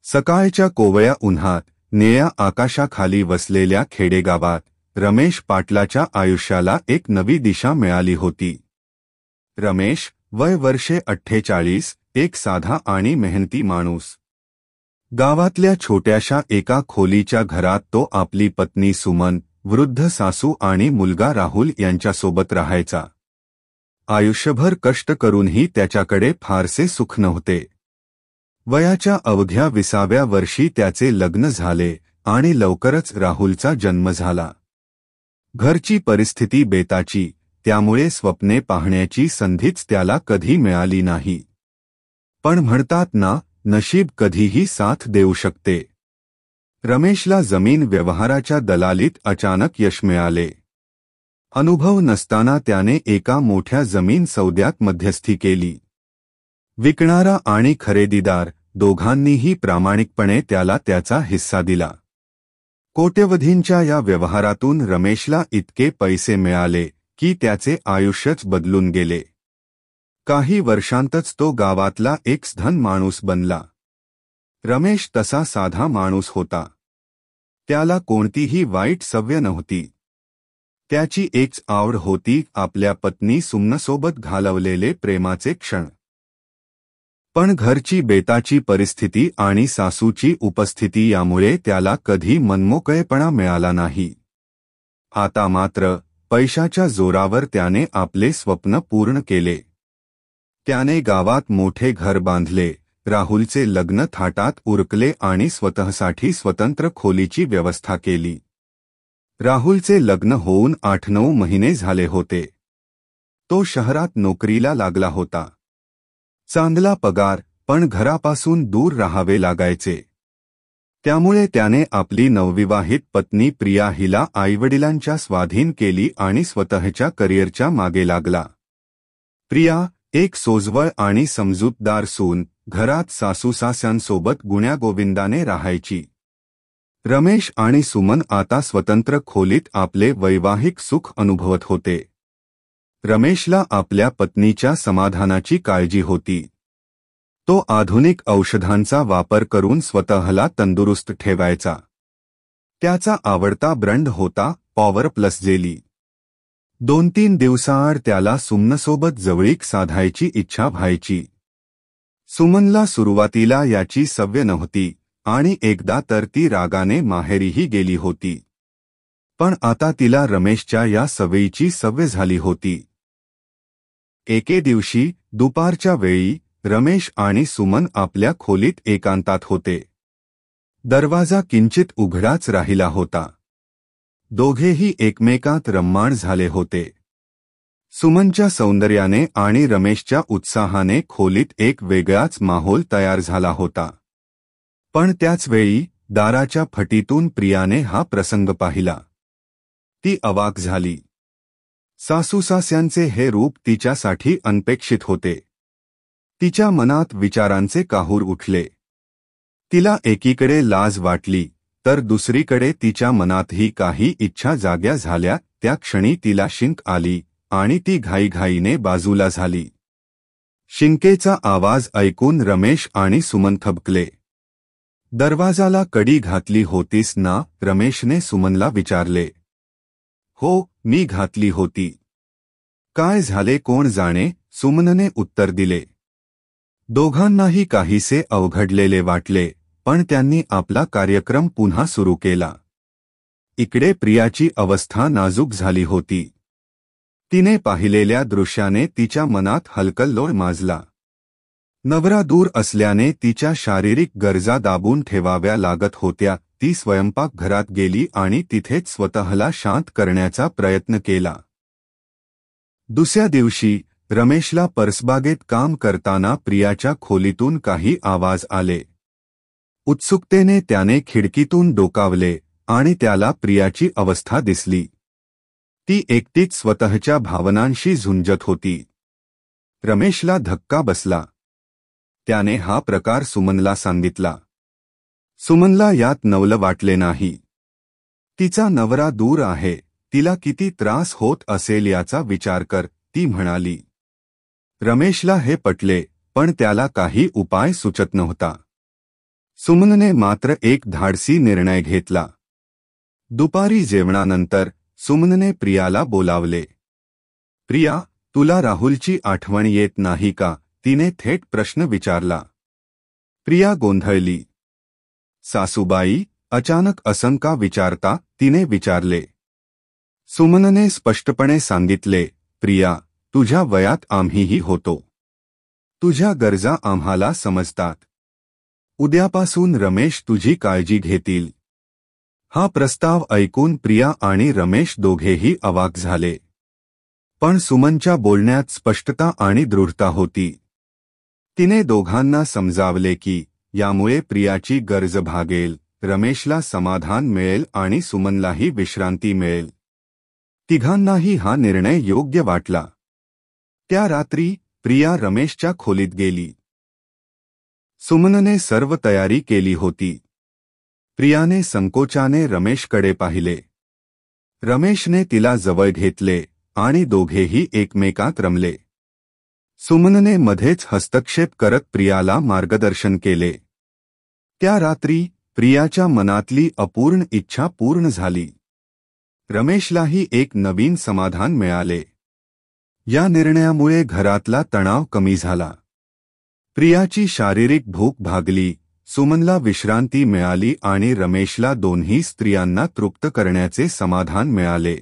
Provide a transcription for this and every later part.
सकाळच्या कोवळ्या उन्हात निळ्या आकाशाखाली वसलेल्या खेडेगावात रमेश पाटलाच्या आयुष्याला एक नवी दिशा मिळाली होती. रमेश, वय वर्षे 48, एक साधा आणि मेहनती माणूस. गावातल्या छोट्याशा एका खोलीच्या घरात तो आपली पत्नी सुमन, वृद्ध सासू आणि मुलगा राहुल यांच्यासोबत राहायचा. आयुष्यभर कष्ट करूनही त्याच्याकडे फारसे सुख नव्हते. वयाच्या अवघ्या 20व्या वर्षी त्याचे लग्न झाले आणि लवकरच राहुलचा जन्म झाला. घरची परिस्थिती बेताची, त्यामुळे स्वप्ने पाहण्याची संधीच त्याला कधी मिळाली नाही. पण म्हणतात ना, नशीब कधीही साथ देऊ शकते. रमेशला जमीन व्यवहाराच्या दलालीत अचानक यश मिळाले. अनुभव नसताना त्याने एका मोठ्या जमीन सौद्यात मध्यस्थी केली. विकणारा आणि खरेदीदार दोघांनीही प्रामाणिकपणे त्याला त्याचा हिस्सा दिला. कोट्यवधींच्या या व्यवहारातून रमेशला इतके पैसे मिळाले की त्याचे आयुष्यच बदलून गेले. काही वर्षांतच तो गावातला एक धन माणूस बनला. रमेश तसा साधा माणूस होता. त्याला कोणतीही वाईट सवय नव्हती. त्याची एकच आवड होती आपल्या पत्नी सुमनसोबत घालवलेले प्रेमाचे क्षण. पण घरची बेताची परिस्थिती आणि सासूची उपस्थिती यामुळे त्याला कधी मनमोकळेपणा मिळाला नाही. आता मात्र पैशाच्या जोरावर त्याने आपले स्वप्न पूर्ण केले. त्याने गावात मोठे घर बांधले, राहुलचे लग्न थाटात उरकले आणि स्वतःसाठी स्वतंत्र खोलीची व्यवस्था केली. राहुलचे लग्न होऊन 8-9 महिने झाले होते. तो शहरात नोकरीला लागला होता. चांगला पगार, पण घरापासून दूर राहावे लागायचे. त्यामुळे त्याने आपली नवविवाहित पत्नी प्रिया हिला आईवडिलांच्या स्वाधीन केली आणि स्वतःच्या करिअरच्या मागे लागला. प्रिया, एक सोजवळ आणि समजूतदार सून, घरात सासूसास्यांसोबत गुण्यागोविंदाने राहायची. रमेश आणि सुमन आता स्वतंत्र खोलीत आपले वैवाहिक सुख अनुभवत होते. रमेशला आपल्या पत्नीच्या समाधानाची काळजी होती. तो आधुनिक औषधांचा वापर करून स्वतःला तंदुरुस्त ठेवायचा. त्याचा आवडता ब्रँड होता पॉवर प्लस जेली. 2-3 दिवसाआड त्याला सुमनसोबत जवळीक साधायची इच्छा व्हायची. सुमनला सुरुवातीला याची सवय नव्हती आणि एकदा तर ती रागाने माहेरीही गेली होती. पण आता तिला रमेशच्या या सवयीची सवय झाली होती. एके दिवशी दुपारच्या वेळी रमेश आणि सुमन आपल्या खोलीत एकांतात होते. दरवाजा किंचित उघडाच राहिला होता. दोघेही एकमेकांत रम्माण झाले होते. सुमनच्या सौंदर्याने आणि रमेशच्या उत्साहाने खोलीत एक वेगळाच माहोल तयार झाला होता. पण त्याच वेळी दाराच्या फटीतून प्रियाने हा प्रसंग पाहिला. ती अवाक झाली. सासूसास्यांचे हे रूप तिच्यासाठी अनपेक्षित होते. तिच्या मनात विचारांचे काहूर उठले. तिला एकीकडे लाज वाटली, तर दुसरीकडे तिच्या मनातही काही इच्छा जाग्या झाल्या. त्या क्षणी तिला शिंक आली आणि ती घाईघाईने बाजूला झाली. शिंकेचा आवाज ऐकून रमेश आणि सुमन थबकले. दरवाजाला कडी घातली होतीस ना? रमेशने सुमनला विचारले. हो, मी घातली होती. काय झाले कोण जाणे, सुमनने उत्तर दिले. दोघांनाही काहीसे अवघडलेले वाटले, पण त्यांनी आपला कार्यक्रम पुन्हा सुरू केला. इकडे प्रियाची अवस्था नाजूक झाली होती. तिने पाहिलेल्या दृश्याने तिच्या मनात हलकल्लोळ माजला. नवरा दूर असल्याने तिच्या शारीरिक गरजा दाबून ठेवाव्या लागत होत्या. ती स्वयंपाकघरात गेली आणि तिथेच स्वतःला शांत करण्याचा प्रयत्न केला. दुसऱ्या दिवशी रमेशला परसबागेत काम करताना प्रियाच्या खोलीतून काही आवाज आले. उत्सुकतेने त्याने खिडकीतून डोकावले आणि त्याला प्रियाची अवस्था दिसली. ती एकटीच स्वतःच्या भावनांशी झुंजत होती. रमेशला धक्का बसला. त्याने हा प्रकार सुमनला सांगितला. सुमनला यात नवल वाटले नाही. तिचा नवरा दूर आहे, तिला किती त्रास होत असेल याचा विचार कर, ती म्हणाली. रमेशला हे पटले, पण त्याला काही उपाय सुचत नव्हता. सुमनने मात्र एक धाडसी निर्णय घेतला. दुपारी जेवणानंतर सुमनने प्रियाला बोलावले. प्रिया, तुला राहुलची आठवण येत नाही का, तिने थेट प्रश्न विचारला. प्रिया गोंधळली. सासूबाई, अचानक असं का विचारता, तिने विचारले. सुमनने स्पष्टपणे सांगितले, प्रिया, तुझ्या वयात आम्हीही होतो. तुझ्या गरजा आम्हाला समजतात. उद्यापासून रमेश तुझी काळजी घेतील. हा प्रस्ताव ऐकून प्रिया आणि रमेश दोघेही अवाक झाले. पण सुमनच्या बोलण्यात स्पष्टता आणि दृढता होती. तिने दोघांना समजावले की यामुळे प्रियाची गरज भागेल, रमेशला समाधान मिळेल आणि सुमनलाही विश्रांती मिळेल. तिघांनाही हा निर्णय योग्य वाटला. त्या रात्री प्रिया रमेशच्या खोलीत गेली. सुमनने सर्व तयारी केली होती. प्रियाने संकोचाने रमेशकडे पाहिले. रमेशने तिला जवळ घेतले आणि दोघेही एकमेकात रमले. सुमनने मध्येच हस्तक्षेप करत प्रियाला मार्गदर्शन केले. त्या रात्री प्रियाच्या मनातली अपूर्ण इच्छा पूर्ण झाली. रमेशलाही एक नवीन समाधान मिळाले. या निर्णयामुळे घरातला तणाव कमी झाला. प्रियाची शारीरिक भूक भागली, सुमनला विश्रांती मिळाली आणि रमेशला दोन्ही स्त्रियांना तृप्त करण्याचे समाधान मिळाले.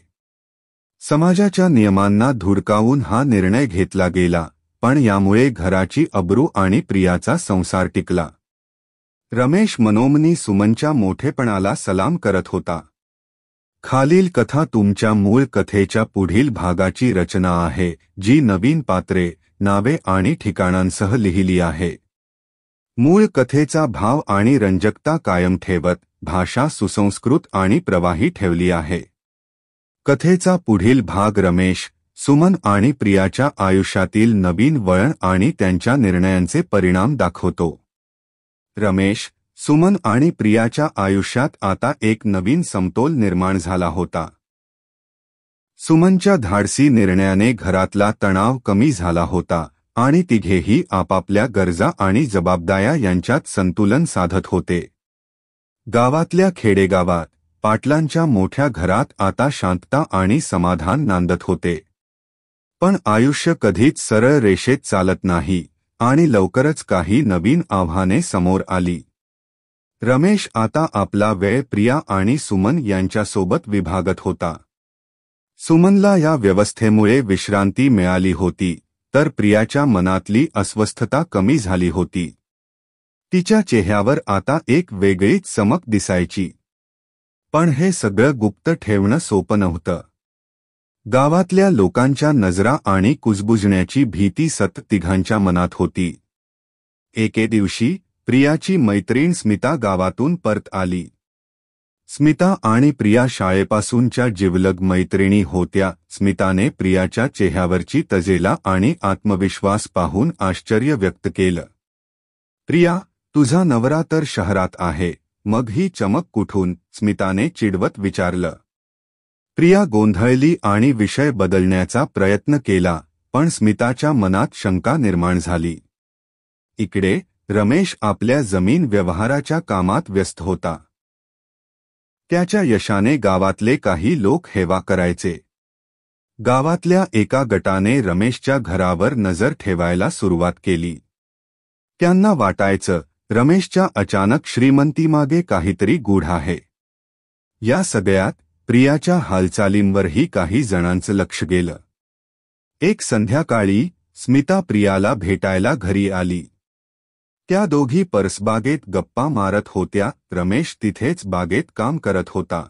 समाजाच्या नियमांना धुडकावून हा निर्णय घेतला गेला, पण यामुळे घराची अब्रू आणि प्रियाचा संसार टिकला. रमेश मनोमनी सुमनच्या मोठेपणाला सलाम करत होता. खालील कथा तुमच्या मूळ कथेच्या पुढील भागाची रचना आहे, जी नवीन पात्रे, नावे आणि ठिकाणांसह लिहिली आहे. मूळ कथेचा भाव आणि रंजकता कायम ठेवत भाषा सुसंस्कृत आणि प्रवाही ठेवली आहे. कथेचा पुढील भाग रमेश, सुमन आणि प्रियाच्या आयुष्यातील नवीन वळण आणि त्यांच्या निर्णयांचे परिणाम दाखवतो. रमेश, सुमन आणि प्रियाच्या आयुष्यात आता एक नवीन समतोल निर्माण झाला होता. सुमनच्या धाडसी निर्णयाने घरातला तणाव कमी झाला होता आणि तिघेही आपापल्या गरजा आणि जबाबदाऱ्या यांच्यात संतुलन साधत होते. गावातल्या खेडेगावात पाटलांच्या मोठ्या घरात आता शांतता आणि समाधान नांदत होते. पण आयुष्य कधीच सरळ रेषेत चालत नाही आणि लवकरच काही नवीन आव्हाने समोर आली. रमेश आता आपला वेळ प्रिया आणि सुमन यांच्यासोबत विभागत होता. सुमनला या व्यवस्थेमुळे विश्रांती मिळाली होती, तर प्रियाच्या मनातली अस्वस्थता कमी झाली होती. तिच्या चेहऱ्यावर आता एक वेगळीच चमक दिसायची. पण हे सगळं गुप्त ठेवणं सोपं नव्हतं. गावातल्या लोकांच्या नजरा आणि कुजबुजण्याची भीती सतत तिघांच्या मनात होती. एके दिवशी प्रियाची मैत्रीण स्मिता गावातून परत आली. स्मिता आणि प्रिया शाळेपासूनच्या जिवलग मैत्रिणी होत्या. स्मिताने प्रियाच्या चेहऱ्यावरची तजेला आणि आत्मविश्वास पाहून आश्चर्य व्यक्त केलं. प्रिया, तुझा नवरा तर शहरात आहे, मग ही चमक कुठून? स्मिताने चिडवत विचारलं. प्रिया गोंधळली आणि विषय बदलण्याचा प्रयत्न केला, पण स्मिताच्या मनात शंका निर्माण झाली. इकडे रमेश आपल्या जमीन व्यवहाराच्या कामात व्यस्त होता. त्याच्या यशाने गावातले काही लोक हेवा करायचे. गावातल्या एका गटाने रमेशच्या घरावर नजर ठेवायला सुरुवात केली. त्यांना वाटायचं, रमेशच्या अचानक श्रीमंतीमागे काहीतरी गूढ आहे. या सगळ्यात प्रियाच्या हालचालींवरही काही जणांचं लक्ष गेलं. एक संध्याकाळी स्मिता प्रियाला भेटायला घरी आली. त्या दोघी परसबागेत गप्पा मारत होत्या. रमेश तिथेच बागेत काम करत होता.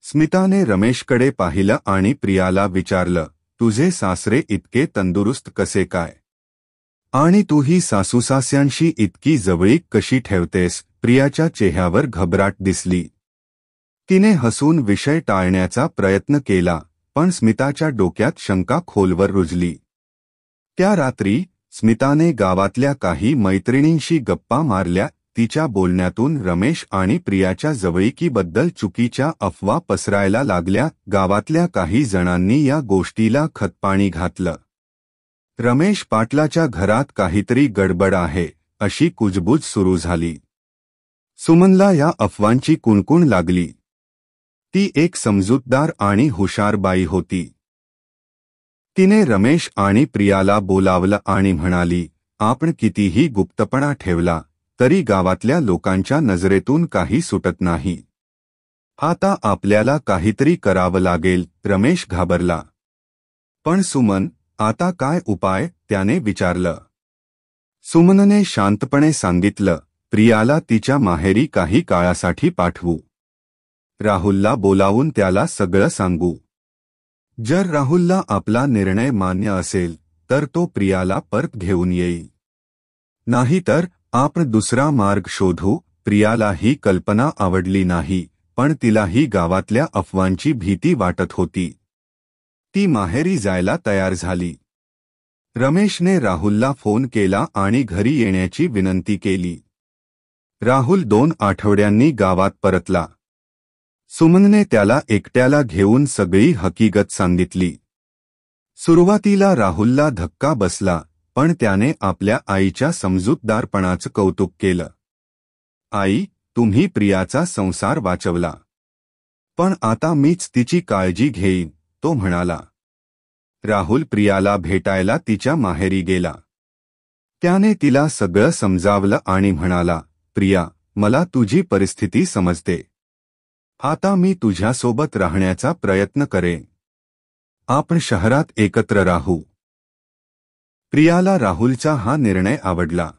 स्मिताने रमेशकडे पाहिलं आणि प्रियाला विचारलं, तुझे सासरे इतके तंदुरुस्त कसे काय? आणि तू ही सासूसास्यांशी इतकी जवळीक कशी ठेवतेस? प्रियाच्या चेहऱ्यावर घबराट दिसली. तिने हसून विषय टाळण्याचा प्रयत्न केला, पण स्मिताच्या डोक्यात शंका खोलवर रुजली. त्या रात्री स्मिताने गावातल्या काही मैत्रिणींशी गप्पा मारल्या. तिच्या बोलण्यातून रमेश आणि प्रियाच्या जवळीकीबद्दल चुकीच्या अफवा पसरायला लागल्या. गावातल्या काही जणांनी या गोष्टीला खतपाणी घातलं. रमेश पाटलाच्या घरात काहीतरी गडबड आहे, अशी कुजबूज सुरू झाली. सुमनला या अफवांची कुणकुण लागली. ती एक समजूतदार आणि हुशार बाई होती. तिने रमेश आणि प्रियाला बोलावलं आणि म्हणाली, आपण कितीही गुप्तपणा ठेवला तरी गावातल्या लोकांच्या नजरेतून काही सुटत नाही. आता आपल्याला काहीतरी करावं लागेल. रमेश घाबरला. पण सुमन, आता काय उपाय, त्याने विचारलं. सुमनने शांतपणे सांगितलं, प्रियाला तिच्या माहेरी काही काळासाठी पाठवू. राहुलला बोलावून त्याला सगळं सांगू. जर राहुलला आपला निर्णय मान्य असेल तर तो प्रियाला परत घेऊन येईल. नाहीतर आपण दुसरा मार्ग शोधू. प्रियाला ही कल्पना आवडली नाही, पण तिलाही गावातल्या अफवांची भीती वाटत होती. ती माहेरी जायला तयार झाली. रमेशने राहुलला फोन केला आणि घरी येण्याची विनंती केली. राहुल 2 आठवड्यांनी गावात परतला. सुमनने त्याला एकट्याला घेऊन सगळी हकीकत सांगितली. सुरुवातीला राहुलला धक्का बसला, पण त्याने आपल्या आईच्या समजूतदारपणाचं कौतुक केलं. आई, तुम्ही प्रियाचा संसार वाचवला. पण आता मीच तिची काळजी घेईन, तो म्हणाला. राहुल प्रियाला भेटायला तिच्या माहेरी गेला. त्याने तिला सगळं समजावलं आणि म्हणाला, प्रिया, मला तुझी परिस्थिती समजते. आता मी तुझ्यासोबत राहण्याचा प्रयत्न करेन. आपण शहरात एकत्र राहू. प्रियाला राहुलचा हा निर्णय आवडला.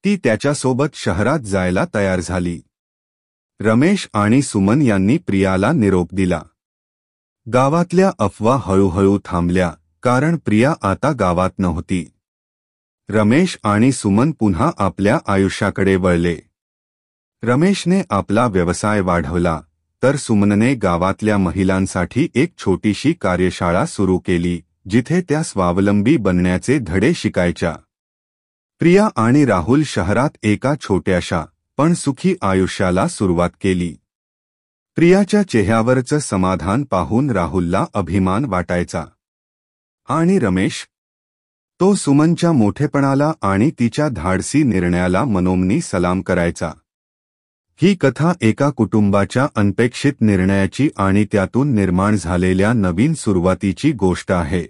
ती त्याच्यासोबत शहरात जायला तयार झाली. रमेश आणि सुमन यांनी प्रियाला निरोप दिला. गावातल्या अफवा हळूहळू थांबल्या, कारण प्रिया आता गावात नव्हती. रमेश आणि सुमन पुन्हा आपल्या आयुष्याकडे वळले. रमेशने आपला व्यवसाय वाढवला, तर सुमनने गावातल्या महिलांसाठी एक छोटीशी कार्यशाळा सुरू केली, जिथे त्या स्वावलंबी बनण्याचे धडे शिकायच्या. प्रिया आणि राहुल शहरात एका छोट्याशा पण सुखी आयुष्याला सुरुवात केली. प्रियाच्या चेहऱ्यावरचं समाधान पाहून राहुलला अभिमान वाटायचा. आणि रमेश, तो सुमनच्या मोठेपणाला आणि तिच्या धाडसी निर्णयाला मनोमनी सलाम करायचा. ही कथा एका कुटुंबाच्या अनपेक्षित निर्णयाची आणि त्यातून निर्माण झालेल्या नवीन सुरुवातीची गोष्ट आहे.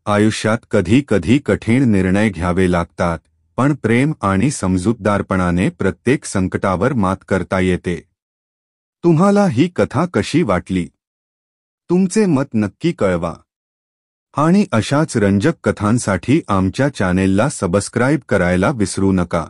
आयुष्यात कधी कधी कठीण निर्णय घ्यावे लागतात, पण प्रेम आणि समजूतदारपणाने प्रत्येक संकटावर मात करता येते. तुम्हाला ही कथा कशी वाटली? तुमचे मत नक्की कळवा. आणि अशाच रंजक कथांसाठी आमच्या चॅनेलला सबस्क्राईब करायला विसरू नका.